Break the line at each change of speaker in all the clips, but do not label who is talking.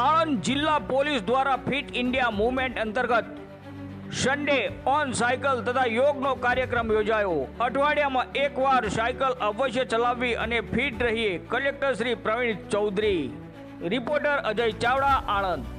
આણંદ જિલ્લા પોલીસ દ્વારા fit India movement અંતર્ગત સન્ડે ઓન સાયકલ તથા યોગનો કાર્યક્રમ યોજાયો। અઠવાડિયામાં એકવાર સાયકલ અવશ્ય ચલાવવી અને ફિટ રહીએ। કલેક્ટર શ્રી પ્રવીણ ચૌધરી। રિપોર્ટર અજય ચાવડા, આણંદ।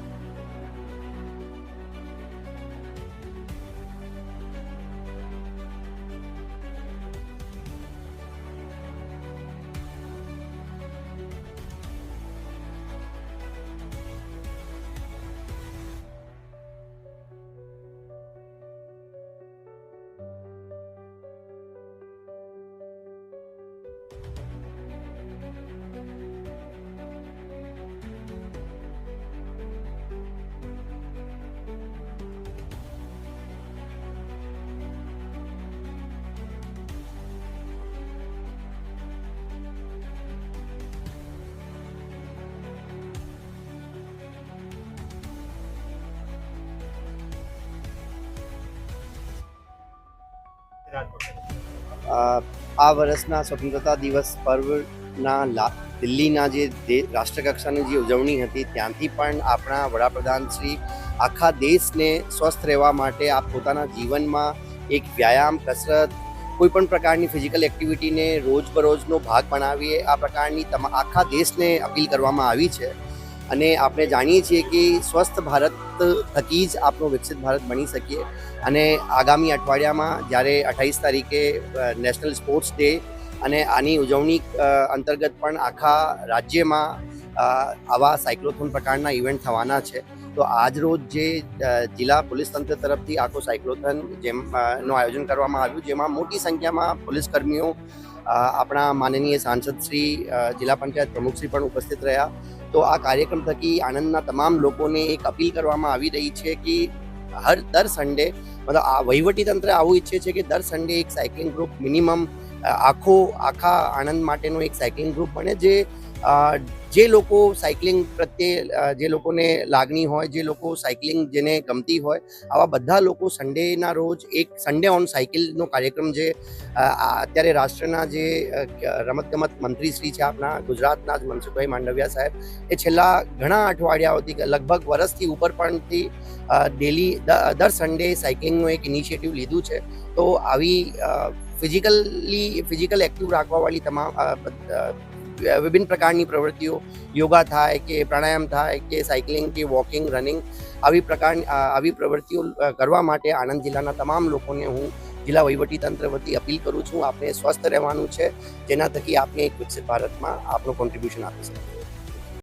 આ વર્ષના સ્વતંત્રતા દિવસ પર્વના દિલ્હીના જે રાષ્ટ્રકક્ષાની જે ઉજવણી હતી ત્યાંથી પણ આપણા વડાપ્રધાન શ્રી આખા દેશને સ્વસ્થ રહેવા માટે આપ પોતાના જીવનમાં એક વ્યાયામ, કસરત, કોઈ પણ પ્રકારની ફિઝિકલ એક્ટિવિટીને રોજબરોજનો ભાગ બનાવીએ, આ પ્રકારની આખા દેશને અપીલ કરવામાં આવી છે। અને આપણે જાણીએ છીએ કે સ્વસ્થ ભારત થકી જ આપણો વિકસિત ભારત બની શકીએ। અને આગામી અઠવાડિયામાં જ્યારે 28 તારીખે નેશનલ સ્પોર્ટ્સ ડે અને આની ઉજવણી અંતર્ગત પણ આખા રાજ્યમાં આવા સાયક્લોથોન પ્રકારના ઇવેન્ટ થવાના છે। તો આજ રોજ જે જિલ્લા પોલીસ તંત્ર તરફથી આખો સાયક્લોથોન નું આયોજન કરવામાં આવ્યું, જેમાં મોટી સંખ્યામાં પોલીસ કર્મીઓ, આપણા માનનીય સાંસદ શ્રી, જિલ્લા પંચાયત પ્રમુખશ્રી પણ ઉપસ્થિત રહ્યા। તો આ કાર્યક્રમ થકી આણંદના તમામ લોકોને એક અપીલ કરવામાં આવી રહી છે કે દર સન્ડે, મતલબ આ વહીવટીતંત્ર આવું ઈચ્છે છે કે દર સન્ડે એક સાયકલિંગ ગ્રુપ મિનિમમ આખા આણંદ માટેનો એક સાયકલિંગ ગ્રુપ બને, જે લોકો સાયકલિંગ પ્રત્યે જે લોકોને લાગણી હોય, જે લોકો સાયકલિંગ જેને ગમતી હોય, આવા બધા લોકો સન્ડેના રોજ એક સન્ડે ઓન સાયકલનો કાર્યક્રમ, જે અત્યારે રાષ્ટ્રના જે રમતગમત મંત્રી શ્રી છે આપણા ગુજરાતના જ મનસુખભાઈ માંડવિયા સાહેબ, એ છેલ્લા ઘણા અઠવાડિયાઓથી, લગભગ વર્ષથી ઉપર પણથી ડેલી દર સન્ડે સાયકલિંગનું એક ઇનિશિયેટિવ લીધું છે। તો આવી ફિઝિકલ એક્ટિવ રાખવાવાળી તમામ વિભિન્ન પ્રકારની પ્રવૃત્તિઓ, યોગા થાય કે પ્રાણાયામ થાય કે સાયકલિંગ કે વોકિંગ, રનિંગ, આવી પ્રવૃત્તિઓ કરવા માટે આણંદ જિલ્લાના તમામ લોકોને હું જિલ્લા વહીવટીતંત્ર વતી અપીલ કરું છું। આપણે સ્વસ્થ રહેવાનું છે, જેના થકી આપણે એક વિકસિત ભારતમાં આપણું કોન્ટ્રીબ્યુશન આપી શકીએ।